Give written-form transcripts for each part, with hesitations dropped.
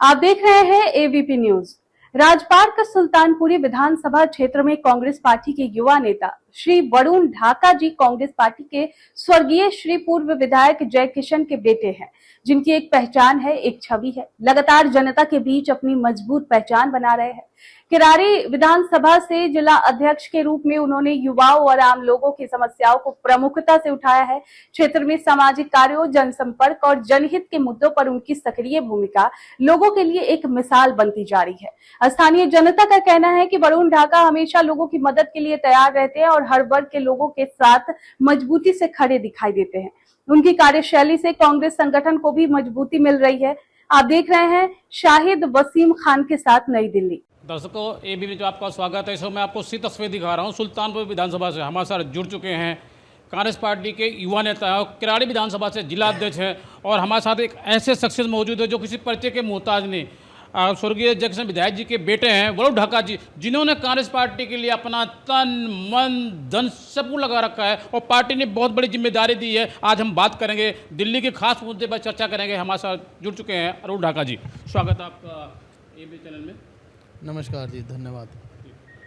आप देख रहे हैं एबीपी न्यूज। राजपाट का सुल्तानपुरी विधानसभा क्षेत्र में कांग्रेस पार्टी के युवा नेता श्री वरुण ढाका जी कांग्रेस पार्टी के स्वर्गीय श्री पूर्व विधायक जय किशन के बेटे हैं, जिनकी एक पहचान है, एक छवि है। लगातार जनता के बीच अपनी मजबूत पहचान बना रहे हैं। किरारी विधानसभा से जिला अध्यक्ष के रूप में उन्होंने युवाओं और आम लोगों की समस्याओं को प्रमुखता से उठाया है। क्षेत्र में सामाजिक कार्यों, जनसंपर्क और जनहित के मुद्दों पर उनकी सक्रिय भूमिका लोगों के लिए एक मिसाल बनती जा रही है। स्थानीय जनता का कहना है कि वरुण ढाका हमेशा लोगों की मदद के लिए तैयार रहते हैं और हर वर्ग के लोगों के साथ मजबूती से खड़े दिखाई देते हैं। उनकी कार्यशैली से कांग्रेस संगठन को भी मजबूती मिल रही है। आप देख रहे हैं शाहिद वसीम खान के साथ नई दिल्ली। दर्शकों, एबीपी में जो आपका स्वागत है। इस मैं आपको सी तस्वीर दिखा रहा हूँ। सुल्तानपुर विधानसभा से हमारे साथ जुड़ चुके हैं कांग्रेस पार्टी के युवा नेता हैं और किराड़ी विधानसभा से जिला अध्यक्ष हैं, और हमारे साथ एक ऐसे शख्सियत मौजूद है जो किसी परिचय के मोहताज नहीं। स्वर्गीय जय किशन विधायक जी के बेटे हैं वरुण ढाका जी, जिन्होंने कांग्रेस पार्टी के लिए अपना तन मन धन सब कुछ लगा रखा है और पार्टी ने बहुत बड़ी जिम्मेदारी दी है। आज हम बात करेंगे, दिल्ली के खास मुद्दे पर चर्चा करेंगे। हमारे साथ जुड़ चुके हैं वरुण ढाका जी। स्वागत है आपका एबीपी चैनल में। नमस्कार जी, धन्यवाद।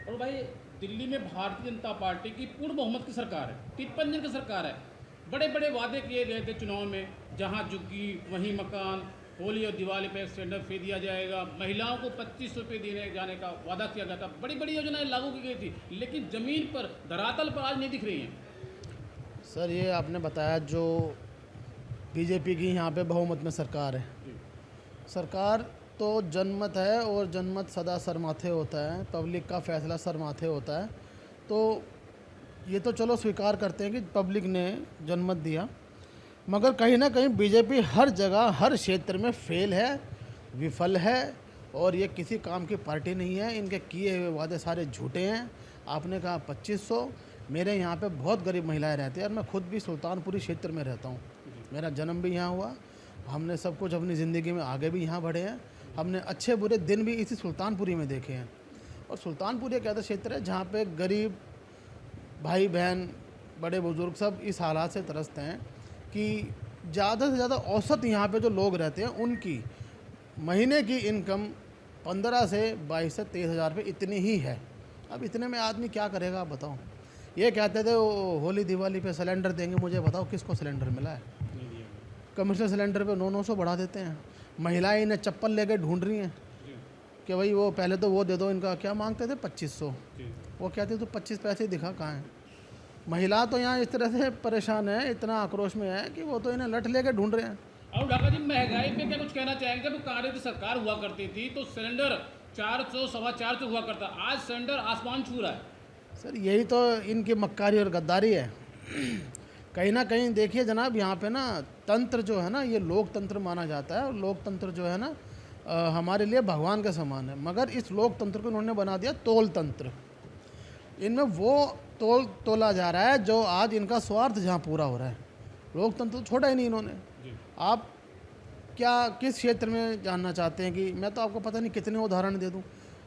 और भाई, दिल्ली में भारतीय जनता पार्टी की पूर्ण बहुमत की सरकार है, 53 दिन की सरकार है। बड़े बड़े वादे किए गए थे चुनाव में, जहां झुग्गी वहीं मकान, होली और दिवाली पे सिलेंडर फ्री दिया जाएगा, महिलाओं को 2500 रुपये देने जाने का वादा किया गया था, बड़ी बड़ी योजनाएं लागू की गई थी, लेकिन ज़मीन पर धरातल पर आज नहीं दिख रही हैं। सर, ये आपने बताया जो बीजेपी की यहाँ पे बहुमत में सरकार है। सरकार तो जनमत है और जनमत सदा सरमाथे होता है, पब्लिक का फैसला सरमाथे होता है। तो ये तो चलो स्वीकार करते हैं कि पब्लिक ने जनमत दिया, मगर कहीं ना कहीं बीजेपी हर जगह हर क्षेत्र में फेल है, विफल है, और ये किसी काम की पार्टी नहीं है। इनके किए हुए वादे सारे झूठे हैं। आपने कहा 2500, मेरे यहाँ पे बहुत गरीब महिलाएं रहती हैं और मैं खुद भी सुल्तानपुरी क्षेत्र में रहता हूँ। मेरा जन्म भी यहाँ हुआ, हमने सब कुछ अपनी ज़िंदगी में आगे भी यहाँ बढ़े हैं। हमने अच्छे बुरे दिन भी इसी सुल्तानपुरी में देखे हैं। और सुल्तानपुर एक ऐसा क्षेत्र है जहाँ पे गरीब भाई बहन, बड़े बुजुर्ग सब इस हालात से त्रस्त हैं कि ज़्यादा से ज़्यादा औसत यहाँ पे जो लोग रहते हैं उनकी महीने की इनकम 15 से 22 से 23 हज़ार रुपये इतनी ही है। अब इतने में आदमी क्या करेगा, आप बताओ। ये कहते थे वो होली दिवाली पे सिलेंडर देंगे, मुझे बताओ किसको सिलेंडर मिला है? कमर्शियल सिलेंडर पे 900 बढ़ा देते हैं। महिलाएं इन्हें चप्पल लेके ढूंढ रही हैं कि भाई वो पहले तो वो दे दो। इनका क्या मांगते थे? 2500। वो कहते तो 25 पैसे दिखा कहाँ हैं। महिला तो यहाँ इस तरह से परेशान है, इतना आक्रोश में है कि वो तो इन्हें लठ लेके ढूंढ रहे हैं। और ढाका जी, महंगाई पे क्या कुछ कहना चाहेंगे? जब कांग्रेस की सरकार हुआ करती थी तो सिलेंडर 400 सवा 400 हुआ करता, आज सिलेंडर आसमान छू रहा है। सर, यही तो इनकी मक्कारी और गद्दारी है। कहीं ना कहीं देखिए जनाब, यहाँ पे ना तंत्र जो है ना, ये लोकतंत्र माना जाता है, और लोकतंत्र जो है ना हमारे लिए भगवान के समान है, मगर इस लोकतंत्र को उन्होंने बना दिया तोल तंत्र। इनमें वो तोल तोला जा रहा है जो आज इनका स्वार्थ जहाँ पूरा हो रहा है। लोकतंत्र तो छोड़ा ही नहीं इन्होंने। आप क्या किस क्षेत्र में जानना चाहते हैं कि मैं तो आपको पता नहीं कितने उदाहरण दे दूँ।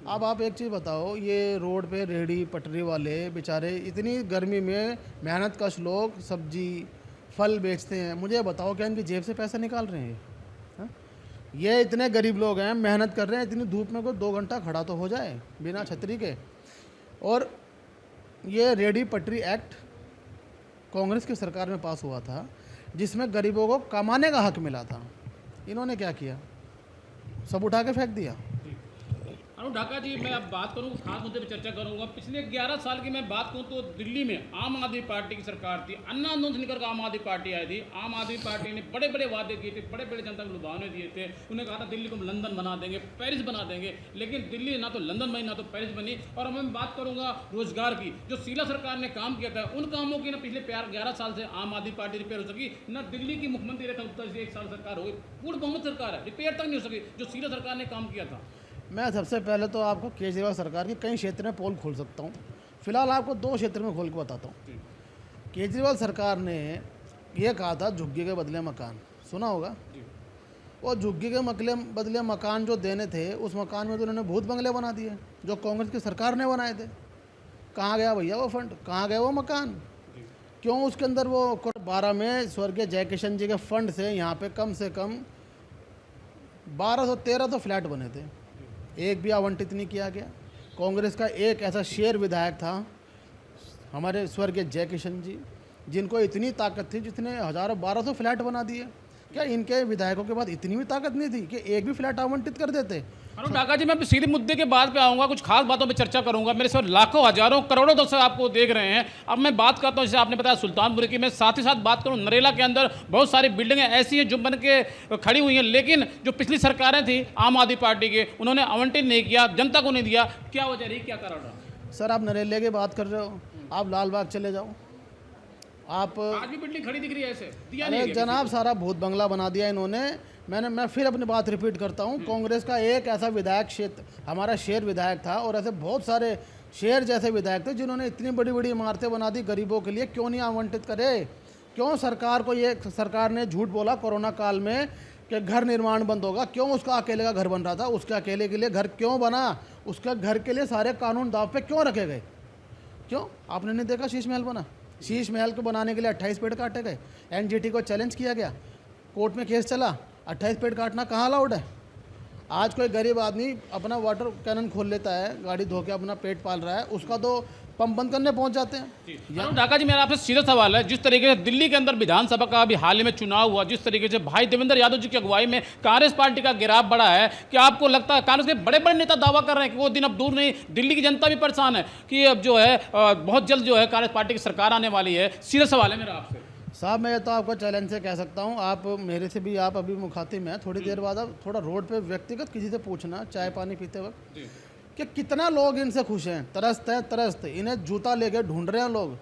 अब आप एक चीज़ बताओ, ये रोड पे रेहड़ी पटरी वाले बेचारे इतनी गर्मी में मेहनत कश लोग सब्जी फल बेचते हैं, मुझे बताओ क्या इनकी जेब से पैसा निकाल रहे हैं? हाँ? ये इतने गरीब लोग हैं, मेहनत कर रहे हैं, इतनी धूप में कोई 2 घंटा खड़ा तो हो जाए बिना छतरी के। और ये रेहड़ी पटरी एक्ट कांग्रेस की सरकार में पास हुआ था, जिसमें गरीबों को कमाने का हक मिला था। इन्होंने क्या किया? सब उठा के फेंक दिया। अरुण ढाका जी, मैं अब बात करूँ, खास मुद्दे पर चर्चा करूंगा। पिछले 11 साल की मैं बात करूँ तो दिल्ली में आम आदमी पार्टी की सरकार थी, अन्ना आंदोलन से निकल आम आदमी पार्टी आई थी। आम आदमी पार्टी ने बड़े बड़े वादे किए थे, बड़े बड़े जनता को लुभावने दिए थे। उन्हें कहा था दिल्ली को लंदन बना देंगे, पेरिस बना देंगे, लेकिन दिल्ली ना तो लंदन बनी ना तो पेरिस बनी। और अब मैं बात करूँगा रोजगार की, जो शीला सरकार ने काम किया था, उन कामों की ना पिछले 11 साल से आम आदमी पार्टी रिपेयर हो सकी ना। दिल्ली की मुख्यमंत्री रेखा गुप्ता जी 1 साल सरकार हो गई, पूर्ण बहुमत सरकार है, रिपेयर तक नहीं हो सकी जो शीला सरकार ने काम किया था। मैं सबसे पहले तो आपको केजरीवाल सरकार के कई क्षेत्र में पोल खोल सकता हूँ। फिलहाल आपको 2 क्षेत्र में खोल के बताता हूँ। केजरीवाल सरकार ने ये कहा था झुग्गी के बदले मकान, सुना होगा। वो झुग्गी के बदले मकान जो देने थे, उस मकान में तो उन्होंने भूत बंगले बना दिए जो कांग्रेस की सरकार ने बनाए थे। कहाँ गया भैया वो फंड? कहाँ गया वो मकान? क्यों उसके अंदर वो 12 में स्वर्गीय जय किशन जी के फंड से यहाँ पे कम 1213 फ्लैट बने थे, एक भी आवंटित नहीं किया गया। कांग्रेस का एक ऐसा शेर विधायक था हमारे स्वर्गीय जय किशन जी, जिनको इतनी ताकत थी जितने हज़ारों 1200 फ्लैट बना दिए। क्या इनके विधायकों के पास इतनी भी ताकत नहीं थी कि एक भी फ्लैट आवंटित कर देते? अरुण ढाका जी, मैं सीधे मुद्दे के बाद पे आऊँगा, कुछ खास बातों पे चर्चा करूँगा। मेरे साथ लाखों हजारों करोड़ों दर्शक आपको देख रहे हैं। अब मैं बात करता हूँ, जैसे आपने बताया सुल्तानपुर की, मैं साथ ही साथ बात करूँ नरेला के अंदर बहुत सारी बिल्डिंगें ऐसी हैं जो बन के खड़ी हुई हैं, लेकिन जो पिछली सरकारें थी आम आदमी पार्टी के, उन्होंने आवंटित नहीं किया, जनता को नहीं दिया। क्या वजह रही, क्या कारण रहा? सर, आप नरेले की बात कर रहे हो, आप लाल बाग चले जाओ, आप आज भी बिल्डिंग खड़ी दिख रही है, ऐसे दिया नहीं अरे गया जनाब, सारा भूत बंगला बना दिया इन्होंने। मैं फिर अपनी बात रिपीट करता हूँ, कांग्रेस का एक ऐसा विधायक क्षेत्र हमारा शेर विधायक था, और ऐसे बहुत सारे शेर जैसे विधायक थे जिन्होंने इतनी बड़ी बड़ी इमारतें बना दी गरीबों के लिए। क्यों नहीं आवंटित करे? क्यों सरकार ने झूठ बोला कोरोना काल में कि घर निर्माण बंद होगा? क्यों उसका अकेले का घर बन रहा था? उसके अकेले के लिए घर क्यों बना? उसका घर के लिए सारे कानून दाव पे क्यों रखे गए? क्यों? आपने नहीं देखा शीश महल बना? शीश महल को बनाने के लिए 28 पेड़ काटे गए, एनजीटी को चैलेंज किया गया, कोर्ट में केस चला, 28 पेड़ काटना कहाँ अलाउड है? आज कोई गरीब आदमी अपना वाटर कैनन खोल लेता है, गाड़ी धो के अपना पेट पाल रहा है, उसका तो पंप बंद करने पहुंच जाते हैं। अरुण ढाका जी, मेरा आपसे सीधा सवाल है, जिस तरीके से दिल्ली के अंदर विधानसभा का अभी हाल ही में चुनाव हुआ, जिस तरीके से भाई देवेंद्र यादव जी की अगुवाई में कांग्रेस पार्टी का गिराव बढ़ा है, क्या आपको लगता है कांग्रेस के बड़े बड़े नेता दावा कर रहे हैं कि वो दिन अब दूर नहीं, दिल्ली की जनता भी परेशान है कि अब जो है बहुत जल्द जो है कांग्रेस पार्टी की सरकार आने वाली है? सीधा सवाल है मेरा आपसे। साहब, मैं तो आपको चैलेंज से कह सकता हूँ, आप मेरे से भी, आप अभी मुखातिब हैं, थोड़ी देर बाद आप थोड़ा रोड पे व्यक्तिगत किसी से पूछना चाय पानी पीते वक्त कि कितना लोग इनसे खुश हैं, तरस्त, इन्हें जूता लेके ढूंढ रहे हैं लोग।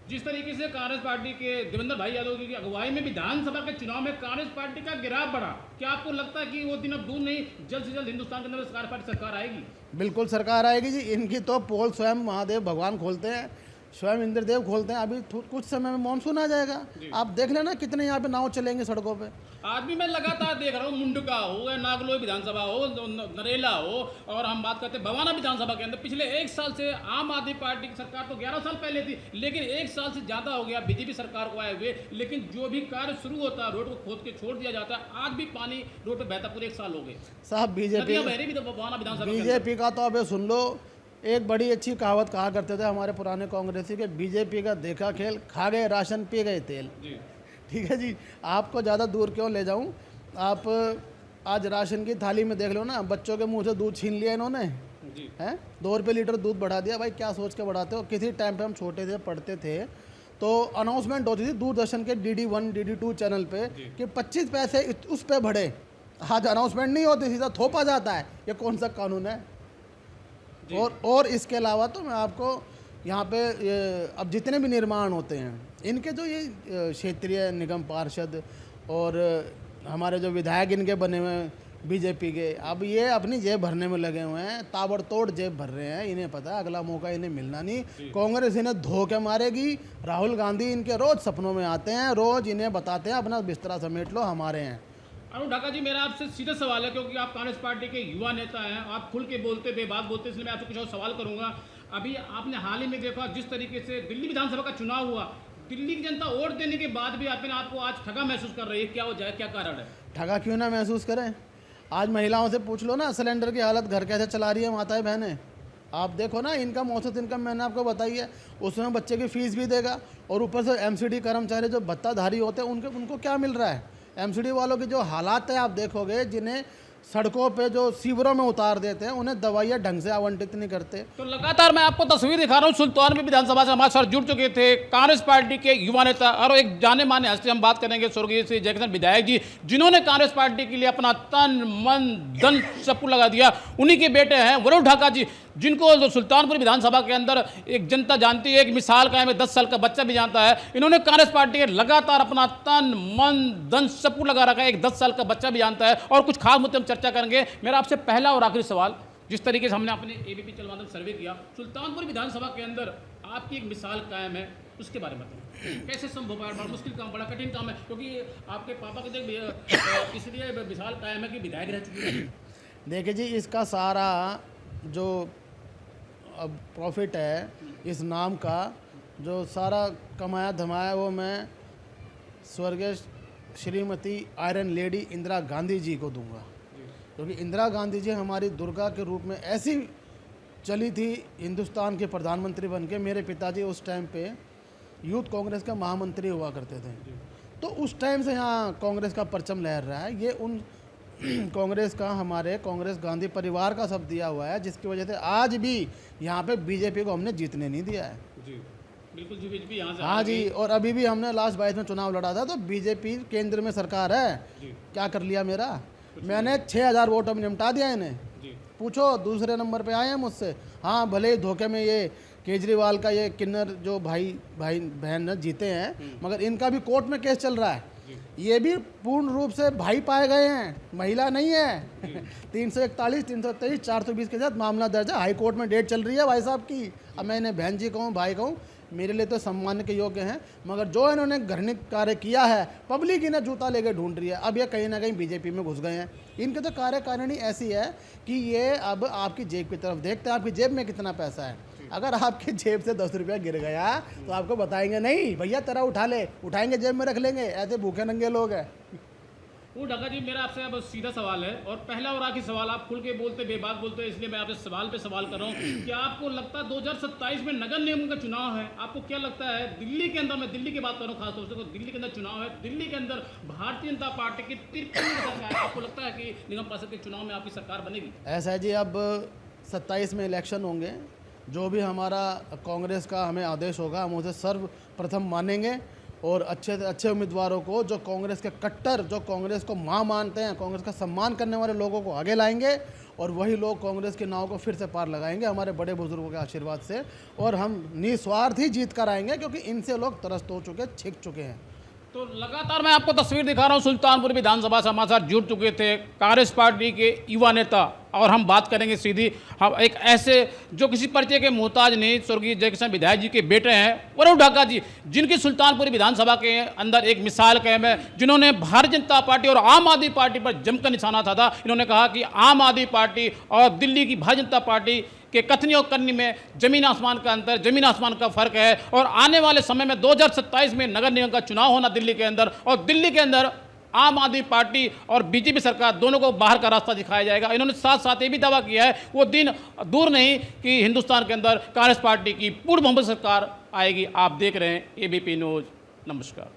जिस तरीके से कांग्रेस पार्टी के देवेंद्र भाई यादव जी की अगुवाई में विधानसभा के चुनाव में कांग्रेस पार्टी का गिराव बढ़ा, क्या आपको लगता है कि वो दिन अब दूर नहीं, जल्द से जल्द हिंदुस्तान के अंदर कांग्रेस पार्टी सरकार आएगी? बिल्कुल सरकार आएगी जी। इनकी तो पोल स्वयं महादेव भगवान खोलते हैं, स्वयं इंद्रदेव खोलते हैं। अभी कुछ समय में मानसून आ जाएगा, आप देख लेना कितने यहाँ पे नाव चलेंगे सड़कों पे। आज भी मैं लगातार देख रहा हूँ, मुंडका हो या नागलोई विधानसभा हो, नरेला हो, और हम बात करते हैं भवाना विधानसभा के अंदर, पिछले एक साल से आम आदमी पार्टी की सरकार तो 11 साल पहले थी, लेकिन एक साल से ज़्यादा हो गया बीजेपी सरकार को आए हुए, लेकिन जो भी कार्य शुरू होता है रोड को खोद के छोड़ दिया जाता है। आज भी पानी रोड पर बहता पूरे 1 साल हो गए साहब, बीजेपी का तो अभी सुन लो, एक बड़ी अच्छी कहावत कहा करते थे हमारे पुराने कांग्रेसी के, बीजेपी का देखा खेल, खा गए राशन पी गए तेल। ठीक है जी, आपको ज़्यादा दूर क्यों ले जाऊं? आप आज राशन की थाली में देख लो ना, बच्चों के मुंह से दूध छीन लिया इन्होंने, हैं 2 रुपये लीटर दूध बढ़ा दिया। भाई क्या सोच के बढ़ाते हो? किसी टाइम पे हम छोटे थे, पढ़ते थे, तो अनाउंसमेंट होती थी दूरदर्शन के DD1 DD2 चैनल पे कि 25 पैसे उस पर बढ़े। आज अनाउंसमेंट नहीं होती, सीधा थोपा जाता है। ये कौन सा कानून है? और इसके अलावा तो मैं आपको यहाँ पे अब जितने भी निर्माण होते हैं, इनके जो ये क्षेत्रीय निगम पार्षद और हमारे जो विधायक इनके बने हुए हैं बीजेपी के, अब ये अपनी जेब भरने में लगे हुए हैं, ताबड़तोड़ जेब भर रहे हैं। इन्हें पता है अगला मौका इन्हें मिलना नहीं, कांग्रेस इन्हें धो के मारेगी। राहुल गांधी इनके रोज़ सपनों में आते हैं, रोज़ इन्हें बताते हैं अपना बिस्तरा समेट लो, हमारे हैं। अरुण ढाका जी, मेरा आपसे सीधा सवाल है, क्योंकि आप कांग्रेस पार्टी के युवा नेता हैं, आप खुल के बोलते, बेबाक बोलते, इसलिए मैं आपसे कुछ और सवाल करूंगा। अभी आपने हाल ही में देखा जिस तरीके से दिल्ली विधानसभा का चुनाव हुआ, दिल्ली की जनता वोट देने के बाद भी अपने आपको आज ठगा महसूस कर रही है, क्या वजह है, क्या कारण है? ठगा क्यों ना महसूस करें? आज महिलाओं से पूछ लो ना, सिलेंडर की हालत घर कैसे चला रही है माताएं बहनें। आप देखो ना, इनकम औसत इनकम मैंने आपको बताई है, उसमें बच्चे की फीस भी देगा, और ऊपर से MCD कर्मचारी जो भत्ताधारी होते हैं उनको क्या मिल रहा है? MCD वालों की जो हालात है आप देखोगे, जिन्हें सड़कों पे जो सीवरों में उतार देते हैं, उन्हें दवाइयाँ ढंग से आवंटित नहीं करते। तो लगातार मैं आपको तस्वीर दिखा रहा हूँ, सुल्तानपुर विधानसभा से हमारे साथ जुड़ चुके थे कांग्रेस पार्टी के युवा नेता और एक जाने माने हस्ती, हम बात करेंगे स्वर्गीय श्री जय किशन विधायक जी, जिन्होंने कांग्रेस पार्टी के लिए अपना तन मन धन सब कुछ लगा दिया। उन्हीं के बेटे हैं वरुण ढाका जी, जिनको सुल्तानपुर विधानसभा के अंदर एक जनता जानती है, एक मिसाल कायम है, 10 साल का बच्चा भी जानता है। इन्होंने कांग्रेस पार्टी के लगातार अपना तन मन धन सब कुछ लगा रखा है, एक 10 साल का बच्चा भी जानता है, और कुछ खास मुद्दे हम चर्चा करेंगे। मेरा आपसे पहला और आखिरी सवाल, जिस तरीके से हमने अपने ABP चलवादन सर्वे किया, सुल्तानपुर विधानसभा के अंदर आपकी एक मिसाल कायम है, उसके बारे में बताइए, कैसे संभव है? बड़ा मुश्किल काम, बड़ा कठिन काम है, क्योंकि आपके पापा के इसलिए मिसाल कायम है कि विधायक रह चुके हैं। देखिए जी, इसका सारा जो अब प्रॉफिट है इस नाम का, जो सारा कमाया धमाया, वो मैं स्वर्गीय श्रीमती आयरन लेडी इंदिरा गांधी जी को दूंगा। क्योंकि इंदिरा गांधी जी हमारी दुर्गा के रूप में ऐसी चली थी हिंदुस्तान के प्रधानमंत्री बन के। मेरे पिताजी उस टाइम पे यूथ कांग्रेस का महामंत्री हुआ करते थे, तो उस टाइम से यहाँ कांग्रेस का परचम लहर रहा है। ये उन कांग्रेस का, हमारे कांग्रेस गांधी परिवार का सब दिया हुआ है, जिसकी वजह से आज भी यहाँ पे बीजेपी को हमने जीतने नहीं दिया है। जी बिल्कुल जी, बीजेपी यहाँ से हाँ जी, और अभी भी हमने लास्ट 22 में चुनाव लड़ा था, तो बीजेपी केंद्र में सरकार है। जी क्या कर लिया मेरा? मैंने 6000 वोटों में निपटा दिया इन्हें। जी पूछो, दूसरे नंबर पे आए हैं मुझसे। हाँ, भले ही धोखे में ये केजरीवाल का ये किन्नर जो भाई बहन जीते हैं, मगर इनका भी कोर्ट में केस चल रहा है। ये भी पूर्ण रूप से भाई पाए गए हैं, महिला नहीं है। 341, 323, 420 के साथ मामला दर्ज है, हाई कोर्ट में डेट चल रही है भाई साहब की। अब मैं इन्हें बहन जी कहूँ, भाई कहूँ, मेरे लिए तो सम्मान के योग्य हैं, मगर जो इन्होंने घृणित कार्य किया है, पब्लिक इन्हें जूता लेके ढूंढ रही है। अब ये कहीं ना कहीं बीजेपी में घुस गए हैं। इनके तो कार्यकारिणी ऐसी है कि ये अब आपकी जेब की तरफ देखते हैं, आपकी जेब में कितना पैसा है। अगर आपकी जेब से 10 रुपया गिर गया तो आपको बताएंगे नहीं भैया तेरा उठा ले, उठाएंगे जेब में रख लेंगे। ऐसे भूखे नंगे लोग हैं। वो ढाका जी, मेरा आपसे अब सीधा सवाल है, और पहला और आखिरी सवाल। आप खुल के बोलते, बेबाक बोलते हैं, इसलिए मैं आपसे सवाल पे सवाल कर रहा हूँ। क्या आपको लगता है 2027 में नगर निगम का चुनाव है, आपको क्या लगता है दिल्ली के अंदर, मैं दिल्ली की बात कर रहा हूँ खासतौर से, दिल्ली के अंदर चुनाव है, दिल्ली के अंदर भारतीय जनता पार्टी की तिरपन सरकार है, आपको लगता है कि निगम पार्षद के चुनाव में आपकी सरकार बनेगी? ऐसा है जी, अब 27 में इलेक्शन होंगे। जो भी हमारा कांग्रेस का हमें आदेश होगा, हम उसे सर्वप्रथम मानेंगे, और अच्छे से अच्छे उम्मीदवारों को, जो कांग्रेस के कट्टर, जो कांग्रेस को मां मानते हैं, कांग्रेस का सम्मान करने वाले लोगों को आगे लाएंगे, और वही लोग कांग्रेस की नाव को फिर से पार लगाएंगे हमारे बड़े बुजुर्गों के आशीर्वाद से। और हम निस्वार्थ ही जीत कर आएंगे, क्योंकि इनसे लोग त्रस्त हो चुके, छिक चुके हैं। तो लगातार मैं आपको तस्वीर दिखा रहा हूँ, सुल्तानपुर विधानसभा से हमारे साथ जुड़ चुके थे कांग्रेस पार्टी के युवा नेता, और हम बात करेंगे सीधी हम एक ऐसे जो किसी परिचय के मोहताज नहीं, स्वर्गीय जयकिशन विधायक जी के बेटे हैं वरुण ढाका जी, जिनकी सुल्तानपुर विधानसभा के अंदर एक मिसाल कायम है, जिन्होंने भारतीय जनता पार्टी और आम आदमी पार्टी पर जमकर निशाना साधा। इन्होंने कहा कि आम आदमी पार्टी और दिल्ली की भारतीय जनता पार्टी के कथनी और करनी में जमीन आसमान का अंतर, जमीन आसमान का फर्क है, और आने वाले समय में 2027 में नगर निगम का चुनाव होना दिल्ली के अंदर, और दिल्ली के अंदर आम आदमी पार्टी और बीजेपी सरकार दोनों को बाहर का रास्ता दिखाया जाएगा। इन्होंने साथ साथ ये भी दावा किया है वो दिन दूर नहीं कि हिंदुस्तान के अंदर कांग्रेस पार्टी की पूर्ण बहुमत सरकार आएगी। आप देख रहे हैं एबीपी न्यूज़। नमस्कार।